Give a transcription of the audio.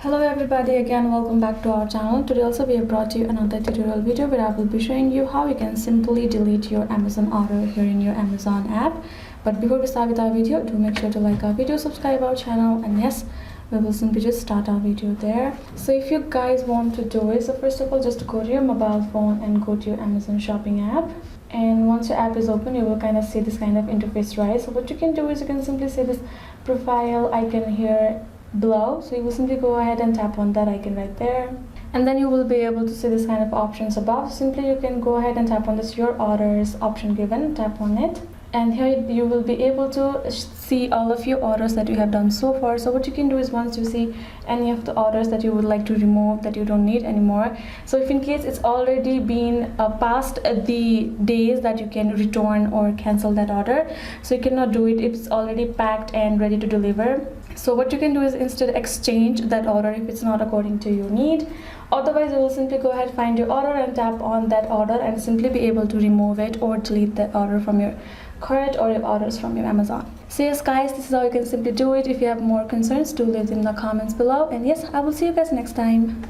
Hello everybody, again welcome back to our channel. Today also we have brought you another tutorial video where I will be showing you how you can simply delete your Amazon order here in your Amazon app. But before we start with our video, do make sure to like our video, subscribe our channel, and yes, we will simply just start our video there. So if you guys want to do it, so first of all just go to your mobile phone and go to your Amazon shopping app. And once your app is open, you will kind of see this kind of interface, right? So what you can do is you can simply see this profile icon here below. So you will simply go ahead and tap on that icon right there, and then you will be able to see this kind of options above. Simply you can go ahead and tap on this your orders option given, tap on it, and here you will be able to see all of your orders that you have done so far. So what you can do is once you see any of the orders that you would like to remove, that you don't need anymore, so if in case it's already been past the days that you can return or cancel that order, so you cannot do it if it's already packed and ready to deliver. So what you can do is instead exchange that order if it's not according to your need. Otherwise you will simply go ahead, find your order and tap on that order and simply be able to remove it or delete that order from your cart or your orders from your Amazon. So yes guys, this is how you can simply do it. If you have more concerns, do leave them in the comments below, and yes, I will see you guys next time.